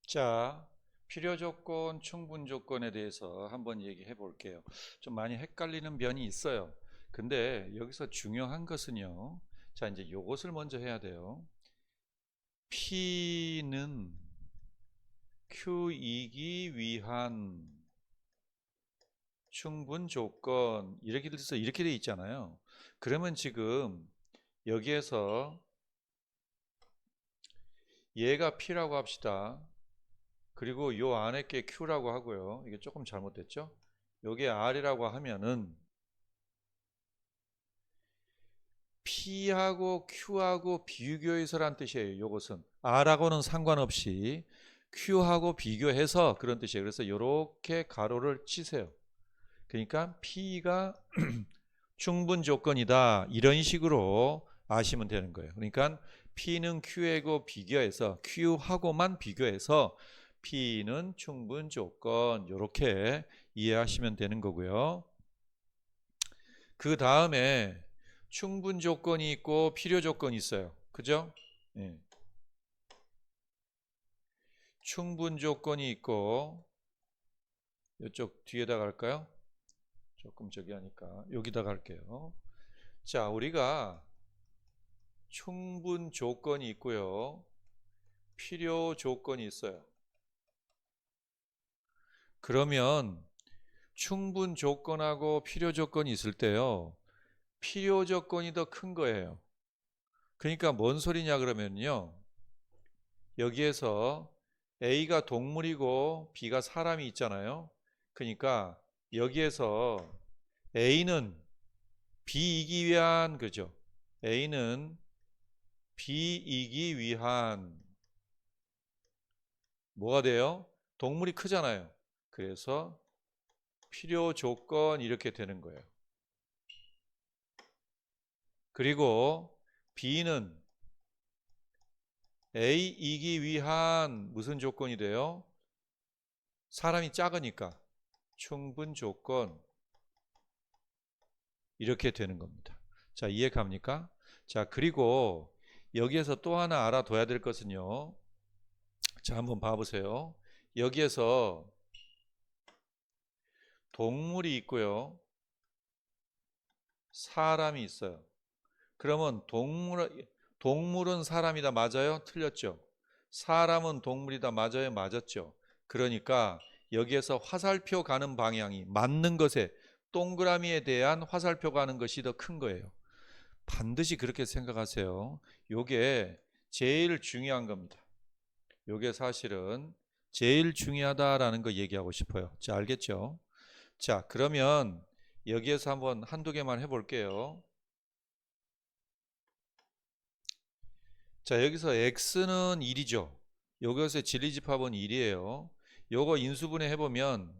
자, 필요 조건, 충분 조건에 대해서 한번 얘기해 볼게요. 좀 많이 헷갈리는 면이 있어요. 근데 여기서 중요한 것은요. 자, 이제 요것을 먼저 해야 돼요. P는 Q이기 위한 충분 조건 이렇게 돼서 이렇게 돼 있잖아요. 그러면 지금 여기에서 얘가 P라고 합시다. 그리고 요 안에 게 Q라고 하고요. 이게 조금 잘못됐죠? 요게 R이라고 하면은 P하고 Q하고 비교해서란 뜻이에요. 요것은 R하고는 상관없이 Q하고 비교해서 그런 뜻이에요. 그래서 요렇게 가로를 치세요. 그러니까 P가 충분 조건이다. 이런 식으로 아시면 되는 거예요. 그러니까 P는 Q하고 비교해서 Q하고만 비교해서 P는 충분 조건 이렇게 이해하시면 되는 거고요. 그 다음에 충분 조건이 있고 필요 조건이 있어요. 그죠? 예. 충분 조건이 있고 이쪽 뒤에다 갈까요? 조금 저기 하니까 여기다 갈게요. 자, 우리가 충분 조건이 있고요. 필요 조건이 있어요. 그러면 충분 조건하고 필요 조건이 있을 때요. 필요 조건이 더 큰 거예요. 그러니까 뭔 소리냐 그러면요. 여기에서 A가 동물이고 B가 사람이 있잖아요. 그러니까 여기에서 A는 B이기 위한 그죠. A는 B이기 위한 뭐가 돼요? 동물이 크잖아요. 그래서 필요 조건 이렇게 되는 거예요. 그리고 B는 A이기 위한 무슨 조건이 돼요? 사람이 작으니까 충분 조건 이렇게 되는 겁니다. 자, 이해 갑니까? 자, 그리고 여기에서 또 하나 알아둬야 될 것은요. 자, 한번 봐보세요. 여기에서 동물이 있고요. 사람이 있어요. 그러면 동물은 사람이다 맞아요? 틀렸죠? 사람은 동물이다 맞아요? 맞았죠? 그러니까 여기에서 화살표 가는 방향이 맞는 것에 동그라미에 대한 화살표 가는 것이 더 큰 거예요. 반드시 그렇게 생각하세요. 요게 제일 중요한 겁니다. 요게 사실은 제일 중요하다라는 거 얘기하고 싶어요. 자, 알겠죠? 자, 그러면 여기에서 한번 한두 개만 해볼게요. 자, 여기서 x는 1이죠. 요것의 진리집합은 1이에요. 요거 인수분해 해보면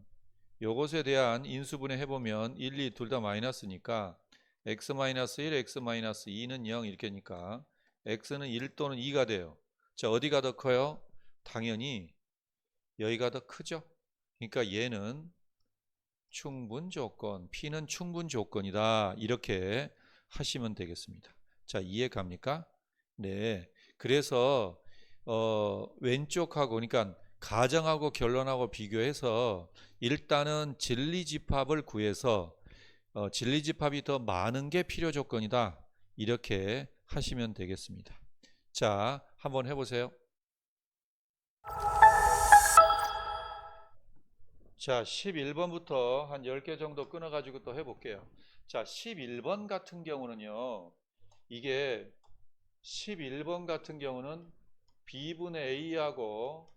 요것에 대한 인수분해 해보면 1, 2 둘 다 마이너스니까 x-1, x-2는 0 이렇게 하니까 x는 1 또는 2가 돼요. 자, 어디가 더 커요? 당연히 여기가 더 크죠. 그러니까 얘는 충분 조건, P는 충분 조건이다. 이렇게 하시면 되겠습니다. 자, 이해 갑니까? 네. 그래서 왼쪽하고 그러니까 가정하고 결론하고 비교해서 일단은 진리집합을 구해서 진리집합이 더 많은 게 필요 조건이다. 이렇게 하시면 되겠습니다. 자, 한번 해보세요. 자, 11번부터 한 10개 정도 끊어가지고 또 해볼게요. 자, 11번 같은 경우는요. 이게 11번 같은 경우는 B분의 A하고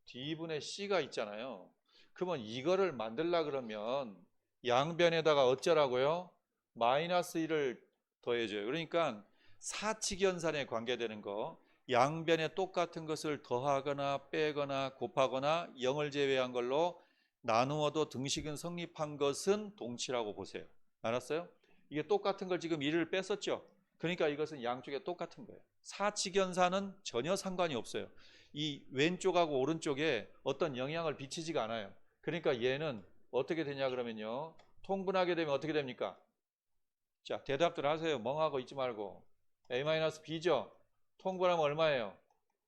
D분의 C가 있잖아요. 그러면 이거를 만들려 그러면 양변에다가 어쩌라고요? 마이너스 1을 더해줘요. 그러니까 사칙연산에 관계되는 거 양변에 똑같은 것을 더하거나 빼거나 곱하거나 0을 제외한 걸로 나누어도 등식은 성립한 것은 동치라고 보세요. 알았어요? 이게 똑같은 걸 지금 1을 뺐었죠. 그러니까 이것은 양쪽에 똑같은 거예요. 사칙연산은 전혀 상관이 없어요. 이 왼쪽하고 오른쪽에 어떤 영향을 미치지가 않아요. 그러니까 얘는 어떻게 되냐 그러면요. 통분하게 되면 어떻게 됩니까? 자, 대답들 하세요. 멍하고 있지 말고. A-B죠? 통분하면 얼마예요?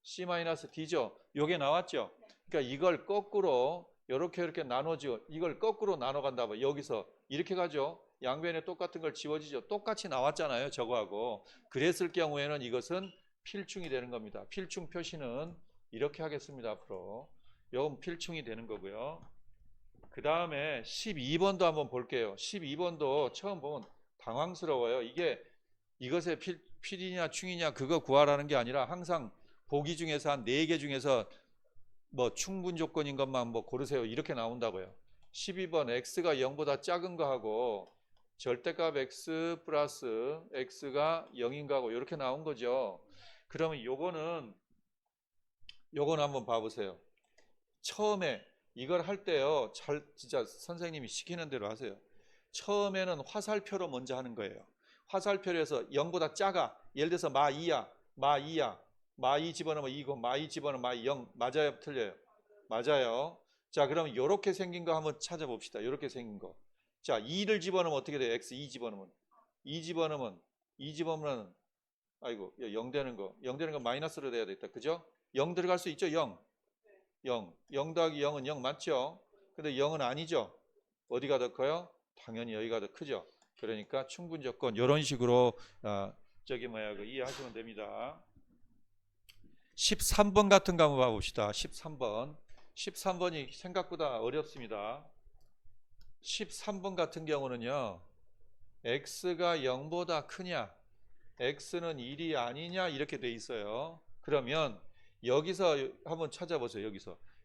C-D죠? 요게 나왔죠? 그러니까 이걸 거꾸로 이렇게 나눠지고 이걸 거꾸로 나눠 간다 봐. 여기서 이렇게 가죠. 양변에 똑같은 걸 지워지죠. 똑같이 나왔잖아요. 저거하고. 그랬을 경우에는 이것은 필충이 되는 겁니다. 필충 표시는 이렇게 하겠습니다. 앞으로. 요건 필충이 되는 거고요. 그 다음에 12번도 한번 볼게요. 12번도 처음 보면 당황스러워요. 이게 이것의 필이냐 충이냐 그거 구하라는 게 아니라 항상 보기 중에서 한 4개 중에서 뭐 충분 조건인 것만 뭐 고르세요. 이렇게 나온다고요. 12번 x가 0보다 작은 거하고 절대값 x 플러스 x가 0인 거하고 이렇게 나온 거죠. 그러면 요거는 한번 봐보세요. 처음에 이걸 할 때요. 진짜 선생님이 시키는 대로 하세요. 처음에는 화살표로 먼저 하는 거예요. 화살표에서 0보다 작아. 예를 들어서 마 2야. 마 2야. 마 2 집어넣으면 2고 마 2 집어넣으면 마 0. 맞아요? 틀려요? 맞아요. 자, 그럼 이렇게 생긴 거 한번 찾아봅시다. 이렇게 생긴 거. 자, 2를 집어넣으면 어떻게 돼요? x 2 집어넣으면. 2 집어넣으면 아이고, 0 되는 거. 0 되는 거 마이너스로 돼야 되겠다. 그죠? 0 들어갈 수 있죠? 0. 0 더하기 0은 0 맞죠? 근데 0은 아니죠? 어디가 더 커요? 당연히 여기가 더 크죠. 그러니까 충분 조건 이런 식으로 이해하시면 됩니다. 13번 같은 거 한번 봐봅시다. 13번. 13번이 생각보다 어렵습니다. 13번 같은 경우는요. x가 0보다 크냐? x는 1이 아니냐? 이렇게 돼 있어요. 그러면 여기서 한번 찾아보세요.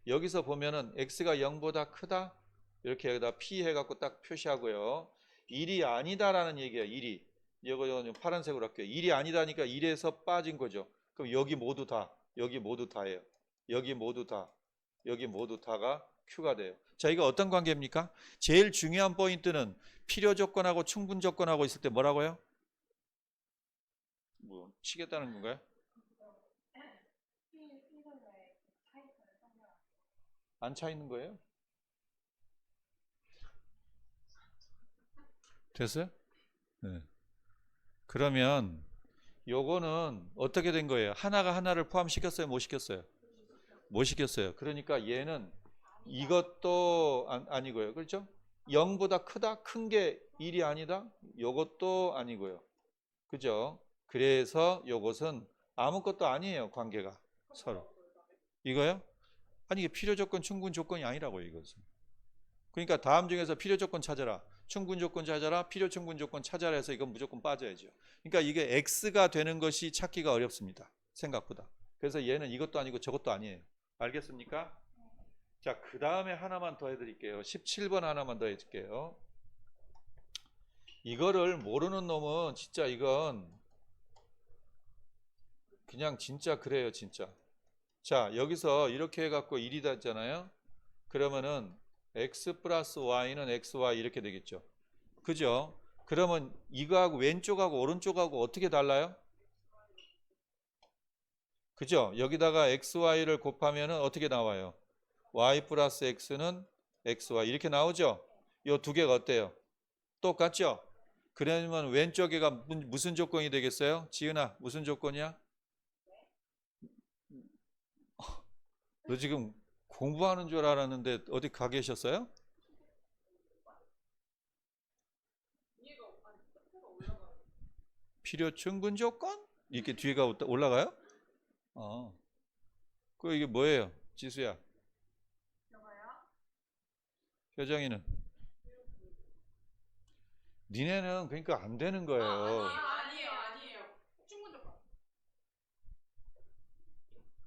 여기서 보면은 x가 0보다 크다? 이렇게 여기다 p 해갖고 딱 표시하고요. 1이 아니다라는 얘기예요. 1이. 이거 파란색으로 할게요. 1이 아니다니까 1에서 빠진 거죠. 그럼 여기 모두 다예요. 여기 모두 다가 Q가 돼요. 자, 이거 어떤 관계입니까? 제일 중요한 포인트는 필요 조건하고 충분 조건하고 있을 때 뭐라고요? 뭐 치겠다는 건가요? 안 차 있는 거예요? 됐어요? 네. 그러면 요거는 어떻게 된 거예요? 하나가 하나를 포함시켰어요? 못 시켰어요? 못 시켰어요. 그러니까 얘는 이것도 아니고요. 그렇죠? 0보다 크다? 큰 게 1이 아니다? 요것도 아니고요. 그죠? 그래서 요것은 아무것도 아니에요. 관계가 서로. 이거요? 아니 이게 필요 조건, 충분 조건이 아니라고요. 이것은. 그러니까 다음 중에서 필요 조건 찾아라. 충분 조건 찾아라. 필요 충분 조건 찾아라 해서 이건 무조건 빠져야죠. 그러니까 이게 X가 되는 것이 찾기가 어렵습니다. 생각보다. 그래서 얘는 이것도 아니고 저것도 아니에요. 알겠습니까? 자, 그 다음에 하나만 더 해드릴게요. 17번 하나만 더 해줄게요. 이거를 모르는 놈은 진짜 이건 그냥 진짜 그래요. 진짜. 자, 여기서 이렇게 해갖고 1이 됐잖아요. 그러면은 x 플러스 y는 xy 이렇게 되겠죠. 그죠? 그러면 이거하고 왼쪽하고 오른쪽하고 어떻게 달라요? 그죠? 여기다가 xy를 곱하면 어떻게 나와요? y 플러스 x는 xy 이렇게 나오죠? 이 두 개가 어때요? 똑같죠? 그러면 왼쪽에가 무슨 조건이 되겠어요? 지은아 무슨 조건이야? 너 지금 공부하는 줄 알았는데 어디 가 계셨어요? 필요 충분 조건? 이렇게 뒤가 올라가요? 그 이게 뭐예요? 지수야. 효정이는? 니네는 그러니까 안 되는 거예요. 아니에요. 충분 조건.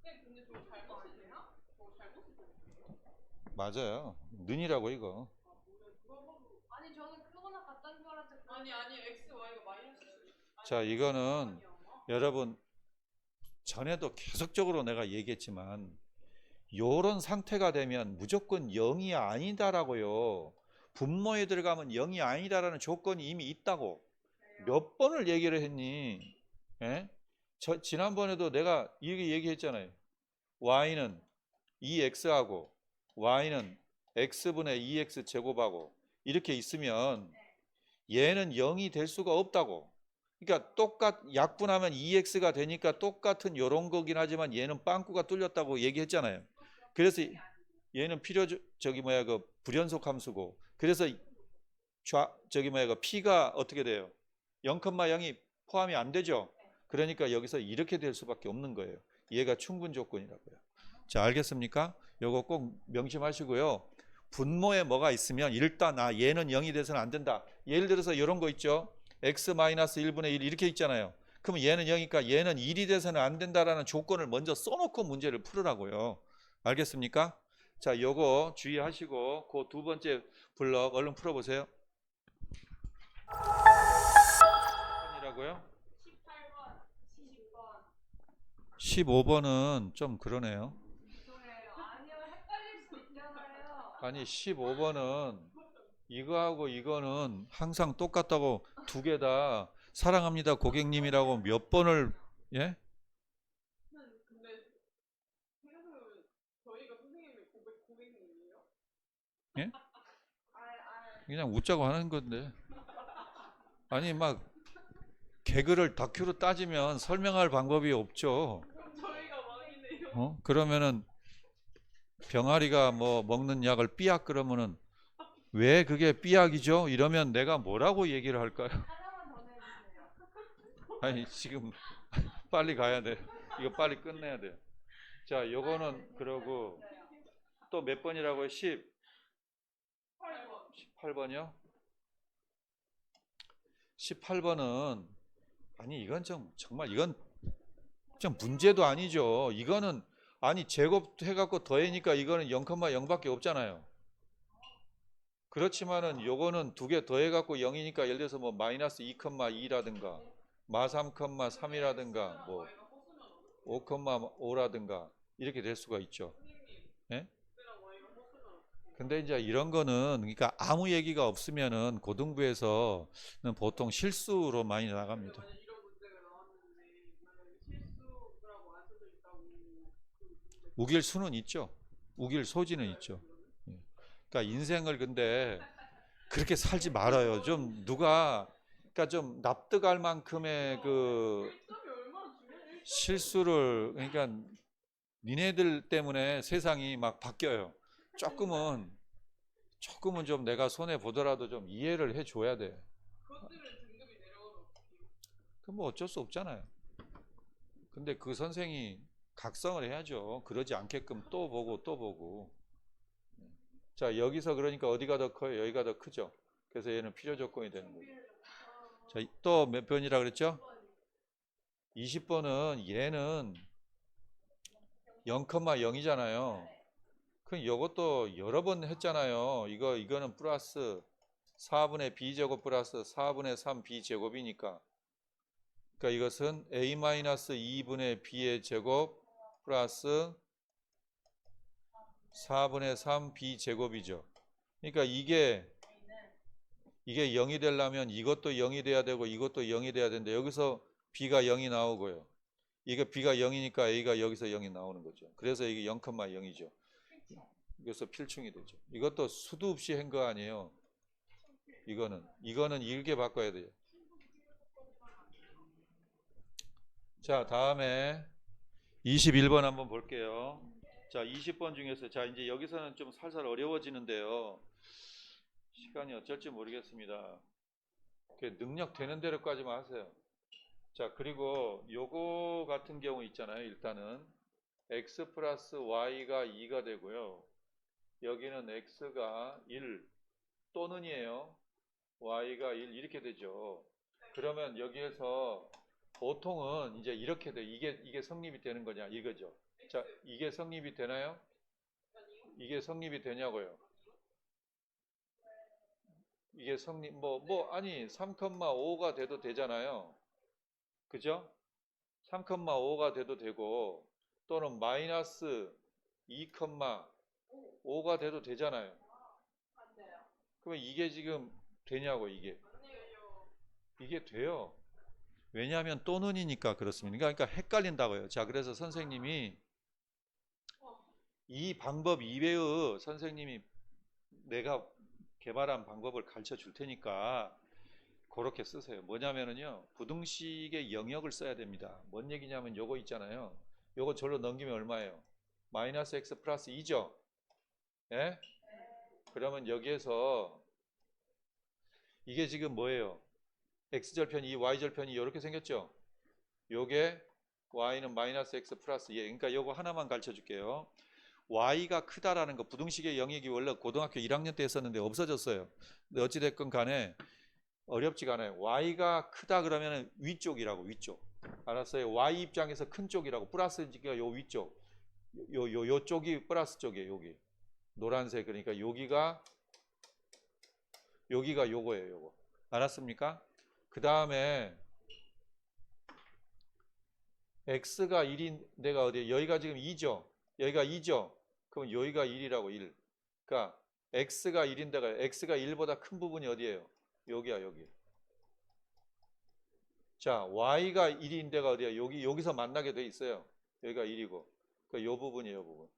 근데 저 잘못 쓰나? 저 잘못 쓰나? 맞아요. 는이라고 이거. 아니 저는 그거나 같다는 줄 알았는데 아니 x, y가 마이너스. 자, 이거는 여러분 전에도 계속적으로 내가 얘기했지만 요런 상태가 되면 무조건 0이 아니다라고요. 분모에 들어가면 0이 아니다라는 조건이 이미 있다고 몇 번을 얘기를 했니? 예? 지난번에도 내가 이렇게 얘기했잖아요. y는 2x하고 y는 x분의 2x 제곱하고 이렇게 있으면 얘는 0이 될 수가 없다고. 그러니까 약분하면 2x가 되니까 똑같은 요런 거긴 하지만 얘는 빵꾸가 뚫렸다고 얘기했잖아요. 그래서 얘는 그 불연속 함수고, 그래서 그 p가 어떻게 돼요? 0,0이 포함이 안 되죠. 그러니까 여기서 이렇게 될 수밖에 없는 거예요. 얘가 충분 조건이라고요. 자, 알겠습니까? 요거 꼭 명심하시고요. 분모에 뭐가 있으면 일단 얘는 0이 돼서는 안 된다. 예를 들어서 이런 거 있죠. x-1분의 1 이렇게 있잖아요. 그럼 얘는 0이니까 얘는 1이 돼서는 안 된다라는 조건을 먼저 써놓고 문제를 풀으라고요. 알겠습니까? 자, 요거 주의하시고 그 두 번째 블럭 얼른 풀어보세요. 이라고요? 18번, 20번. 15번은 좀 그러네요. 아니요, 헷갈릴 수 있잖아요. 아니 15번은 이거하고 이거는 항상 똑같다고 두 개 다 사랑합니다 고객님이라고 몇 번을 예? 근데 생각해보면 저희가 선생님의 고객님이에요? 예? 그냥 웃자고 하는 건데. 아니 막 개그를 다큐로 따지면 설명할 방법이 없죠. 저희가 왕이네요. 그러면은 병아리가 뭐 먹는 약을 삐약 그러면은 왜 그게 삐약이죠? 이러면 내가 뭐라고 얘기를 할까요? 하나만 더 내주세요. 아니 지금 빨리 가야 돼. 이거 빨리 끝내야 돼. 자, 요거는 그러고 또 몇 번이라고요? 8번. 18번이요? 18번은 아니 이건 정말 이건 좀 문제도 아니죠. 이거는 아니 제곱해갖고 더해니까 이거는 0,0밖에 없잖아요. 그렇지만은 요거는 두 개 더해갖고 0이니까 예를 들어서 뭐 마이너스 2,2라든가 마 3,3이라든가 뭐 5,5라든가 이렇게 될 수가 있죠. 예? 근데 이제 이런 거는 그러니까 아무 얘기가 없으면은 고등부에서는 보통 실수로 많이 나갑니다. 우길 수는 있죠. 우길 소지는 있죠. 예. 그러니까 인생을 근데 그렇게 살지 말아요. 좀 누가 그러니까 좀 납득할 만큼의 그 실수를 그러니까 니네들 때문에 세상이 막 바뀌어요. 조금은 좀 내가 손해 보더라도 좀 이해를 해줘야 돼. 그럼 뭐 어쩔 수 없잖아요. 근데 그 선생이 각성을 해야죠. 그러지 않게끔 또 보고 또 보고. 자, 여기서 그러니까 어디가 더 커요? 여기가 더 크죠. 그래서 얘는 필요 조건이 되는 거죠. 자, 또 몇 번이라 그랬죠? 20번은 얘는 0,0이잖아요. 그럼 이것도 여러 번 했잖아요. 이거는 플러스 4분의 b제곱 플러스 4분의 3 b제곱이니까. 그러니까 이것은 a-2분의 b의 제곱 플러스 4분의 3 b제곱이죠. 그러니까 이게 0이 되려면 이것도 0이 돼야 되고 이것도 0이 돼야 되는데 여기서 b가 0이 나오고요. 이거 b가 0이니까 a가 여기서 0이 나오는 거죠. 그래서 이게 0,0이죠. 그래서 필충이 되죠. 이것도 수도 없이 한 거 아니에요. 이거는 일개 바꿔야 돼요. 자, 다음에 21번 한번 볼게요. 자, 20번 중에서 자, 이제 여기서는 좀 살살 어려워지는데요. 시간이 어쩔지 모르겠습니다. 능력 되는 대로까지만 하세요. 자, 그리고 요거 같은 경우 있잖아요. 일단은 x 플러스 y가 2가 되고요. 여기는 x가 1 또는이에요. y가 1 이렇게 되죠. 그러면 여기에서 보통은 이제 이렇게 돼. 이게 성립이 되는 거냐 이거죠. 자, 이게 성립이 되나요? 이게 성립이 되냐고요. 이게 아니 3,5가 돼도 되잖아요. 그죠? 3,5가 돼도 되고 또는 마이너스 2,5가 돼도 되잖아요. 그러면 이게 지금 되냐고 이게 돼요. 왜냐하면 또는이니까 그렇습니다. 그러니까 헷갈린다고요. 자, 그래서 선생님이 이 방법 이외의 선생님이 내가 개발한 방법을 가르쳐 줄 테니까 그렇게 쓰세요. 뭐냐면은요, 부등식의 영역을 써야 됩니다. 뭔 얘기냐면 요거 있잖아요. 요거 절로 넘기면 얼마예요? 마이너스 x 플러스 2죠? 예? 그러면 여기에서 이게 지금 뭐예요? x절편이 y절편이 이렇게 생겼죠? 요게 y는 마이너스 x 플러스 2. 그러니까 요거 하나만 가르쳐 줄게요. y가 크다라는 거, 부등식의 영역이 원래 고등학교 1학년 때 했었는데 없어졌어요. 근데 어찌됐건 간에 어렵지가 않아요. y가 크다 그러면 위쪽이라고, 위쪽. 알았어요? y 입장에서 큰 쪽이라고. 플러스가 요 위쪽. 요쪽이 플러스 쪽이에요. 여기. 노란색. 그러니까 여기가 요거예요. 요거. 알았습니까? 그 다음에 x가 1인 데가 어디에요? 여기가 지금 2죠. 여기가 2죠. 그럼 여기가 1이라고 1. 그러니까 x가 1인 데가 x가 1보다 큰 부분이 어디예요? 여기야, 여기. 자, y가 1인 데가 어디야? 여기서 만나게 돼 있어요. 여기가 1이고. 그러니까 요 부분이에요, 요 부분.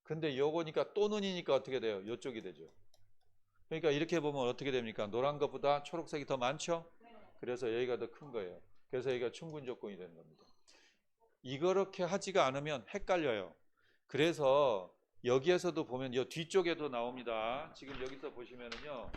근데 요거니까 또는이니까 어떻게 돼요? 요쪽이 되죠. 그러니까 이렇게 보면 어떻게 됩니까? 노란 것보다 초록색이 더 많죠? 그래서 여기가 더 큰 거예요. 그래서 여기가 충분 조건이 되는 겁니다. 이렇게 하지가 않으면 헷갈려요. 그래서 여기에서도 보면 이 뒤쪽에도 나옵니다. 지금 여기서 보시면은요.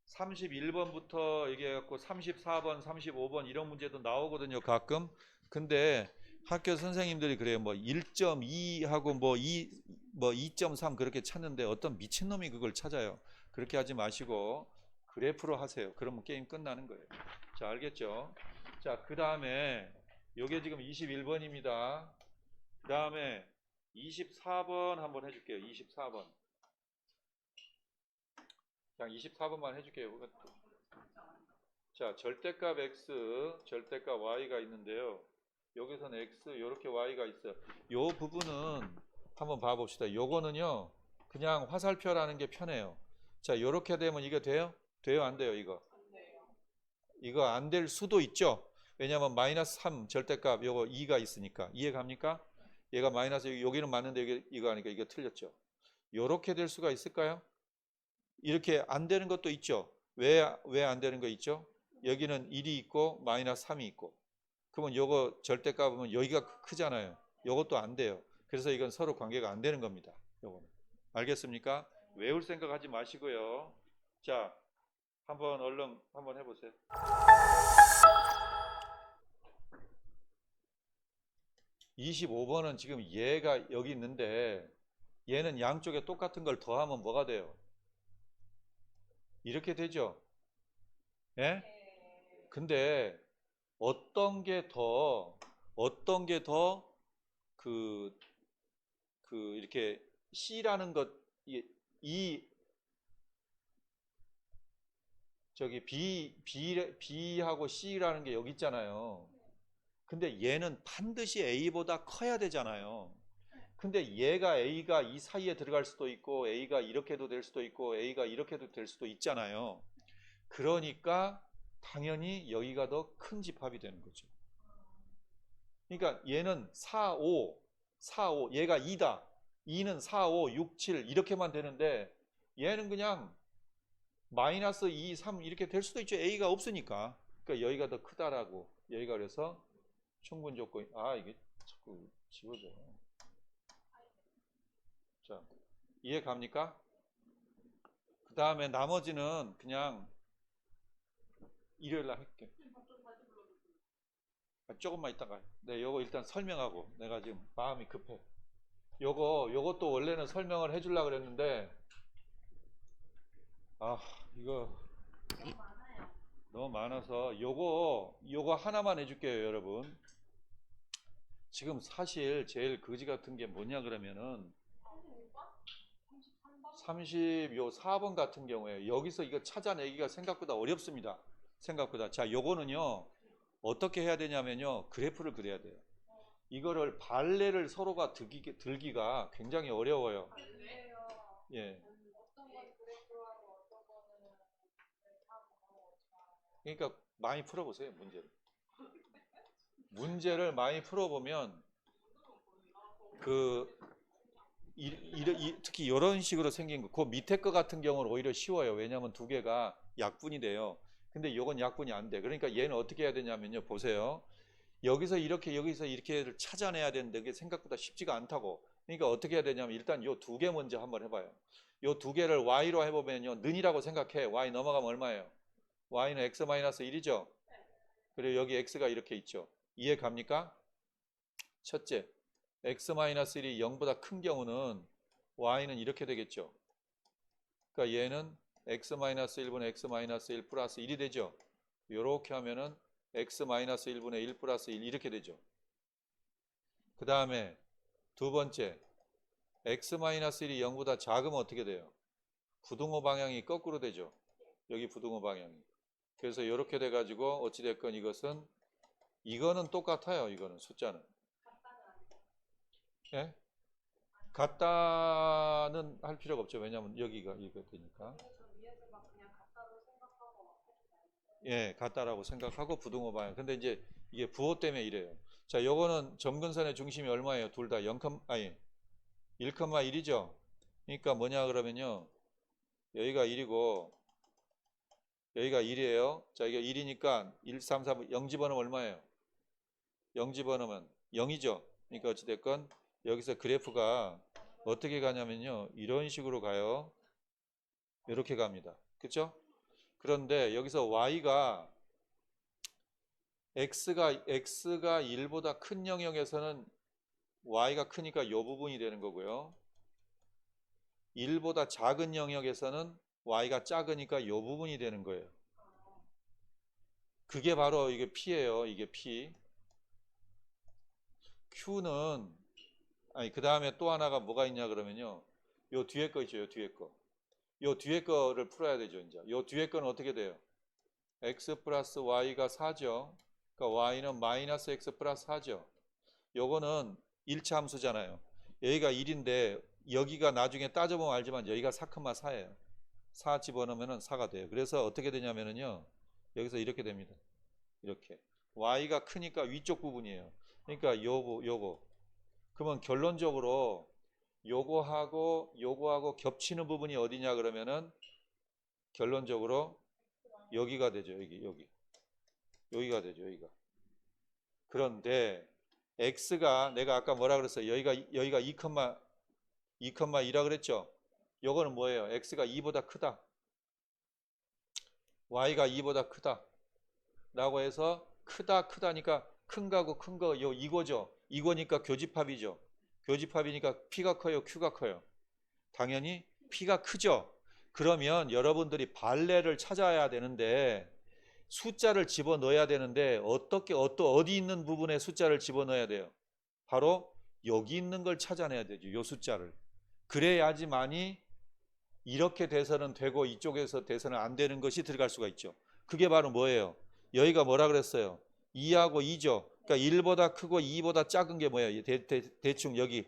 31번부터 이게 갖고 34번, 35번 이런 문제도 나오거든요, 가끔. 근데 학교 선생님들이 그래요. 뭐 1.2 하고 뭐 2.3 그렇게 찾는데 어떤 미친놈이 그걸 찾아요. 그렇게 하지 마시고 그래프로 하세요. 그러면 게임 끝나는 거예요. 자, 알겠죠? 자, 그다음에 요게 지금 21번입니다. 그다음에 24번 한번 해 줄게요. 24번. 그냥 24번만 해줄게요. 자, 절대값 x, 절대값 y가 있는데요. 여기서는 x, 이렇게 y가 있어요. 요 부분은 한번 봐봅시다. 요거는요, 그냥 화살표라는 게 편해요. 자, 요렇게 되면 이거 돼요? 돼요? 안 돼요? 이거 안 될 수도 있죠? 왜냐면 마이너스 3 절대값 요거 2가 있으니까. 이해 갑니까? 얘가 마이너스, 여기는 맞는데 이거 하니까 이거 틀렸죠? 요렇게 될 수가 있을까요? 이렇게 안 되는 것도 있죠. 왜 안 되는 거 있죠? 여기는 1이 있고 마이너스 3이 있고. 그러면 요거 절대값은 여기가 크잖아요. 요것도 안 돼요. 그래서 이건 서로 관계가 안 되는 겁니다. 요거는. 알겠습니까? 외울 생각하지 마시고요. 자, 한번 얼른 한번 해보세요. 25번은 지금 얘가 여기 있는데 얘는 양쪽에 똑같은 걸 더하면 뭐가 돼요? 이렇게 되죠? 예? 근데 어떤 게 더 그 이렇게 C라는 것, 이 저기 B하고 C라는 게 여기 있잖아요. 근데 얘는 반드시 A보다 커야 되잖아요. 근데 A가 이 사이에 들어갈 수도 있고 A가 이렇게도 될 수도 있고 A가 이렇게도 될 수도 있잖아요. 그러니까 당연히 여기가 더 큰 집합이 되는 거죠. 그러니까 얘는 4, 5, 얘가 2다. 2는 4, 5, 6, 7 이렇게만 되는데 얘는 그냥 마이너스 2, 3 이렇게 될 수도 있죠. A가 없으니까. 그러니까 여기가 더 크다라고. 여기가 그래서 충분 조건. 아, 이게 자꾸 지워져. 자, 이해 갑니까? 그 다음에 나머지는 그냥 일요일 날 할게. 조금만 있다가. 네, 요거 일단 설명하고. 내가 지금 마음이 급해. 요것도 원래는 설명을 해주려고 그랬는데, 아, 이거 너무 많아서 요거 하나만 해줄게요, 여러분. 지금 사실 제일 거지 같은 게 뭐냐 그러면은 34번 같은 경우에 여기서 이거 찾아내기가 생각보다 어렵습니다. 생각보다. 자, 요거는요. 어떻게 해야 되냐면요. 그래프를 그려야 돼요. 이거를 발레를 서로가 들기가 굉장히 어려워요. 예. 그러니까 많이 풀어보세요, 문제를. 문제를 많이 풀어보면 그 특히 이런 식으로 생긴 거, 그 밑에 거 같은 경우는 오히려 쉬워요. 왜냐하면 두 개가 약분이 돼요. 근데 이건 약분이 안 돼. 그러니까 얘는 어떻게 해야 되냐면요. 보세요. 여기서 이렇게 여기서 이렇게를 찾아내야 되는데 그게 생각보다 쉽지가 않다고. 그러니까 어떻게 해야 되냐면 일단 요 두 개 먼저 한번 해봐요. 요 두 개를 y로 해보면요. 는이라고 생각해. y 넘어가면 얼마예요? y는 x-1이죠. 그리고 여기 x가 이렇게 있죠. 이해 갑니까? 첫째, x-1이 0보다 큰 경우는 y는 이렇게 되겠죠. 그러니까 얘는 x-1분의 x-1 플러스 1이 되죠. 이렇게 하면은 x-1분의 1 플러스 1 이렇게 되죠. 그 다음에 두 번째, x-1이 0보다 작으면 어떻게 돼요? 부등호 방향이 거꾸로 되죠. 여기 부등호 방향이. 그래서 이렇게 돼가지고 어찌됐건 이거는 똑같아요. 이거는 숫자는. 예? 같다는 할 필요가 없죠. 왜냐하면 여기가 이거 되니까. 예, 같다라고 생각하고 부등호 방향. 근데 이제 이게 부호 때문에 이래요. 자, 요거는 점근선의 중심이 얼마예요? 둘 다 1,1이죠. 그러니까 뭐냐 그러면요. 여기가 1이고 여기가 1이에요. 자, 이게 1이니까 1, 3, 4, 0 집어넣으면 얼마예요? 0 집어넣으면 0이죠. 그러니까 어찌됐건 여기서 그래프가 어떻게 가냐면요. 이런 식으로 가요. 이렇게 갑니다. 그렇죠? 그런데 여기서 x가 1보다 큰 영역에서는 y가 크니까 이 부분이 되는 거고요. 1보다 작은 영역에서는 y가 작으니까 이 부분이 되는 거예요. 그게 바로 이게 p예요. 이게 p. q는 그 다음에 또 하나가 뭐가 있냐 그러면요. 요 뒤에 거 있죠. 요 뒤에 거. 요 뒤에 거를 풀어야 되죠. 이제 요 뒤에 거는 어떻게 돼요? x 플러스 y가 4죠. 그러니까 y는 마이너스 x 플러스 4죠. 요거는 1차 함수잖아요. 여기가 1인데 여기가 나중에 따져보면 알지만 여기가 4,4예요. 4 집어넣으면 4가 돼요. 그래서 어떻게 되냐면요. 여기서 이렇게 됩니다. 이렇게. y가 크니까 위쪽 부분이에요. 그러니까 요거. 그러면 결론적으로 요거하고 겹치는 부분이 어디냐 그러면은 결론적으로 여기가 되죠. 여기가 되죠. 여기가. 그런데 x가 내가 아까 뭐라 그랬어요? 여기가 2,2,2라 그랬죠? 요거는 뭐예요? x가 2보다 크다. y가 2보다 크다. 라고 해서 크다니까 큰 거하고 큰 거 이거죠. 이거니까 교집합이죠. 교집합이니까 P가 커요, Q가 커요. 당연히 P가 크죠. 그러면 여러분들이 발레를 찾아야 되는데 숫자를 집어넣어야 되는데 어디 있는 부분에 숫자를 집어넣어야 돼요? 바로 여기 있는 걸 찾아내야 되죠. 이 숫자를. 그래야지만이 이렇게 돼서는 되고 이쪽에서 돼서는 안 되는 것이 들어갈 수가 있죠. 그게 바로 뭐예요? 여기가 뭐라 그랬어요? 2하고 2죠. 그러니까 1보다 크고 2보다 작은 게 뭐예요? 대충 여기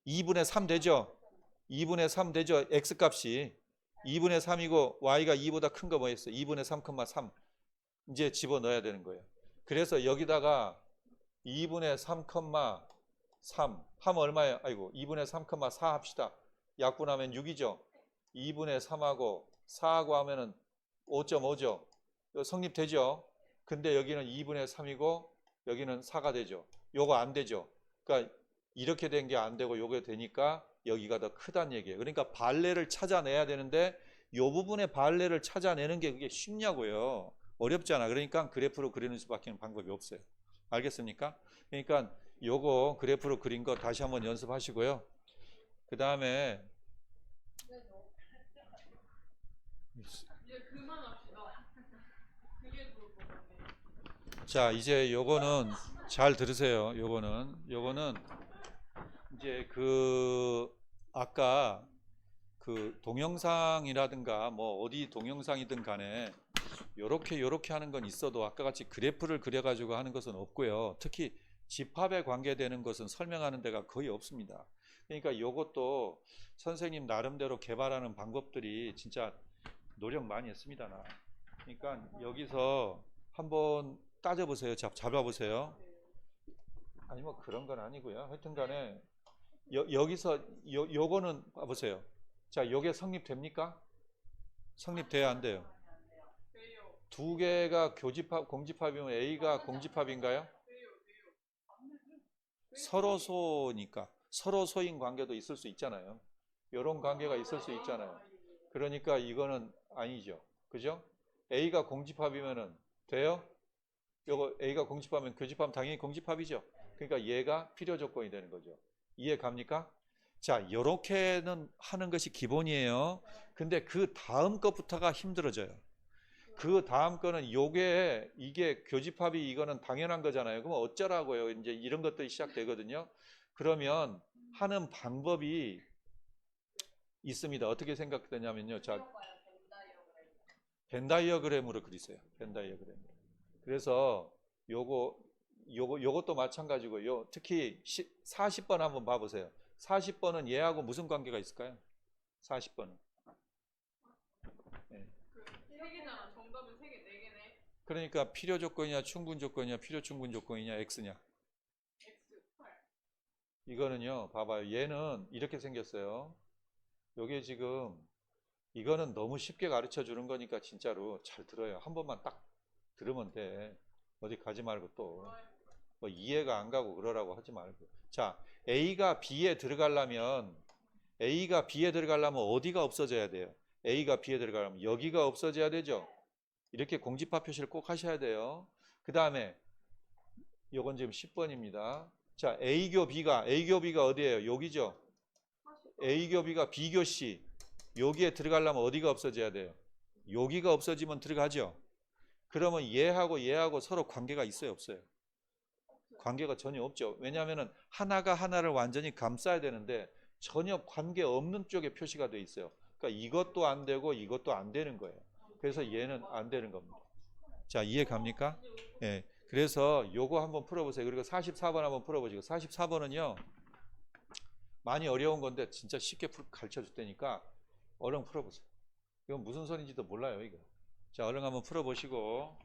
2분의 3 되죠? 2분의 3 되죠? x값이 2분의 3이고 y가 2보다 큰 거 뭐였어요? 2분의 3,3 이제 집어넣어야 되는 거예요. 그래서 여기다가 2분의 3,3 하면 얼마예요? 아이고 2분의 3,4 합시다. 약분하면 6이죠. 2분의 3하고 4하고 하면은 5.5죠. 성립되죠. 근데 여기는 2분의 3이고 여기는 4가 되죠. 요거 안 되죠. 그러니까 이렇게 된 게 안 되고 요게 되니까 여기가 더 크다는 얘기예요. 그러니까 발레를 찾아내야 되는데 요 부분의 발레를 찾아내는 게 그게 쉽냐고요. 어렵잖아. 그러니까 그래프로 그리는 수밖에 방법이 없어요. 알겠습니까? 그러니까 요거 그래프로 그린 거 다시 한번 연습하시고요. 그 다음에 이제 그만합시다. 그게 좋을 것 같네. 자 이제 요거는 잘 들으세요. 요거는 이제 아까 그 동영상이라든가 뭐 어디 동영상이든 간에 요렇게 하는 건 있어도 아까 같이 그래프를 그려가지고 하는 것은 없고요. 특히 집합에 관계되는 것은 설명하는 데가 거의 없습니다. 그러니까 요것도 선생님 나름대로 개발하는 방법들이 진짜 노력 많이 했습니다. 그러니까 여기서 한번 따져보세요. 잡아보세요. 아니 뭐 그런 건 아니고요. 하여튼 간에 여기서 요거는 봐보세요. 자, 요게 성립됩니까? 성립돼야 안 돼요? 돼요. 두 개가 교집합, 공집합이면 A가 공집합인가요? 서로 소니까 서로 소인 관계도 있을 수 있잖아요. 이런 관계가 있을 수 있잖아요. 그러니까 이거는 아니죠. 그죠? A가 공집합이면은 돼요? 요거 A가 공집합이면 교집합은 당연히 공집합이죠. 그러니까 얘가 필요 조건이 되는 거죠. 이해 갑니까? 자, 요렇게는 하는 것이 기본이에요. 근데 그 다음 것부터가 힘들어져요. 그 다음 거는 요게 이게 교집합이 이거는 당연한 거잖아요. 그럼 어쩌라고요? 이제 이런 것들이 시작되거든요. 그러면 하는 방법이 있습니다. 어떻게 생각되냐면요. 자, 벤 다이어그램으로 그리세요. 벤 다이어그램으로. 그래서 요것도 마찬가지고 요 특히 40번 한번 봐보세요. 40번은 얘하고 무슨 관계가 있을까요? 40번은. 세 개잖아. 정답은 세 개, 네 개네. 그러니까 필요 조건이냐 충분 조건이냐 필요 충분 조건이냐 X냐. X 8. 이거는요. 봐봐요. 얘는 이렇게 생겼어요. 요게 지금 이거는 너무 쉽게 가르쳐 주는 거니까 진짜로 잘 들어요. 한 번만 딱 들으면 돼. 어디 가지 말고 또 뭐 이해가 안 가고 그러라고 하지 말고. 자, A가 B에 들어가려면 어디가 없어져야 돼요? A가 B에 들어가려면 여기가 없어져야 되죠. 이렇게 공집합 표시를 꼭 하셔야 돼요. 그 다음에 요건 지금 10번입니다. 자, A교 B가 어디예요? 여기죠. A교 B가 B교 C. 여기에 들어가려면 어디가 없어져야 돼요? 여기가 없어지면 들어가죠. 그러면 얘하고 서로 관계가 있어요, 없어요? 관계가 전혀 없죠. 왜냐하면 하나가 하나를 완전히 감싸야 되는데 전혀 관계 없는 쪽에 표시가 돼 있어요. 그러니까 이것도 안 되고 이것도 안 되는 거예요. 그래서 얘는 안 되는 겁니다. 자, 이해 갑니까? 예. 그래서 요거 한번 풀어보세요. 그리고 44번 한번 풀어보시고 44번은요. 많이 어려운 건데 진짜 쉽게 가르쳐 줄 테니까 얼른 풀어보세요. 이건 무슨 소리인지도 몰라요, 이거. 자, 얼른 한번 풀어보시고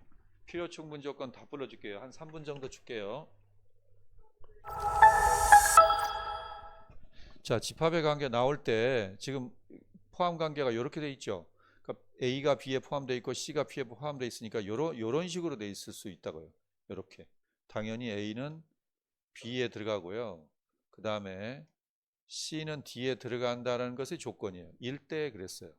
필요 충분 조건 다 불러줄게요. 한 3분 정도 줄게요. 자, 집합의 관계 나올 때 지금 포함 관계가 이렇게 돼 있죠. 그러니까 A가 B에 포함되어 있고 C가 P에 포함되어 있으니까 요런 식으로 돼 있을 수 있다고요. 이렇게. 당연히 A는 B에 들어가고요. 그 다음에 C는 D에 들어간다는 것이 조건이에요. 1대 그랬어요.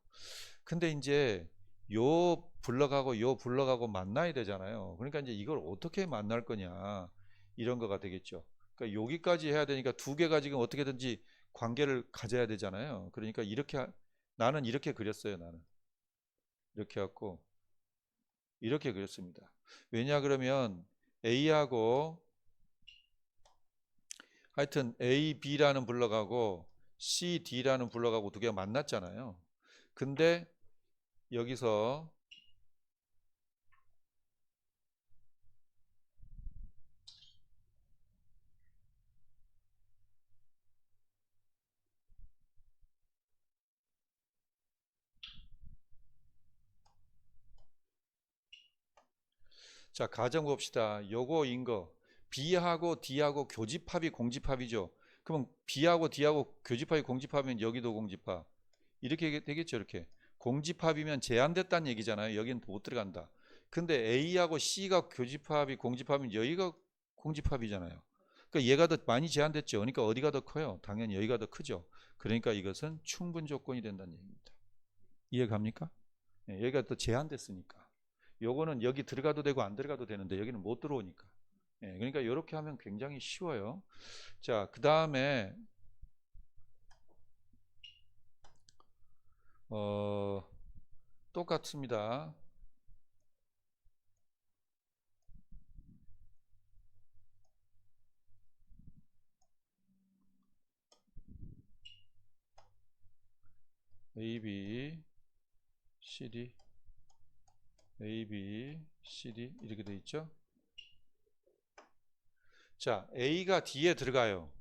근데 이제 요 불러가고 만나야 되잖아요. 그러니까 이제 이걸 어떻게 만날 거냐 이런 거가 되겠죠. 그러니까 여기까지 해야 되니까 두 개가 지금 어떻게든지 관계를 가져야 되잖아요. 그러니까 나는 이렇게 그렸어요. 나는 이렇게 갖고 이렇게 그렸습니다. 왜냐 그러면 A하고 하여튼 A, B라는 불러가고 C, D라는 불러가고 두 개가 만났잖아요. 근데 여기서 자, 가정 봅시다. 요거인 거. B하고 D하고 교집합이 공집합이죠. 그럼 B하고 D하고 교집합이 공집합이면 여기도 공집합. 이렇게 되겠죠, 이렇게. 공집합이면 제한됐다는 얘기잖아요. 여기는 못 들어간다. 근데 A하고 C가 교집합이 공집합이면 여기가 공집합이잖아요. 그러니까 얘가 더 많이 제한됐죠. 그러니까 어디가 더 커요? 당연히 여기가 더 크죠. 그러니까 이것은 충분 조건이 된다는 얘기입니다. 이해 갑니까? 여기가 더 제한됐으니까. 요거는 여기 들어가도 되고 안 들어가도 되는데 여기는 못 들어오니까. 그러니까 이렇게 하면 굉장히 쉬워요. 자, 그 다음에 똑같습니다. A, B, C, D, A, B, C, D 이렇게 돼 있죠. 자, A가 D에 들어가요.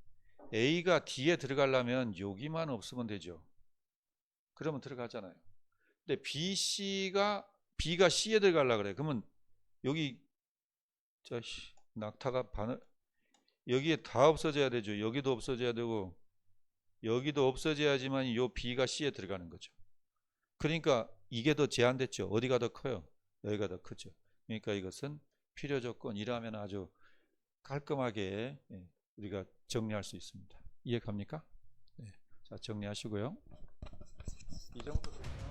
A가 D에 들어가려면 여기만 없으면 되죠. 그러면 들어가잖아요. 근데 B가 C에 들어가려고 그래. 그러면 여기 낙타가 여기에 다 없어져야 되죠. 여기도 없어져야 되고 여기도 없어져야지만 이 B가 C에 들어가는 거죠. 그러니까 이게 더 제한됐죠. 어디가 더 커요? 여기가 더 크죠. 그러니까 이것은 필요 조건이라면 아주 깔끔하게 우리가 정리할 수 있습니다. 이해 갑니까? 네. 자, 정리하시고요. 이 정도 되면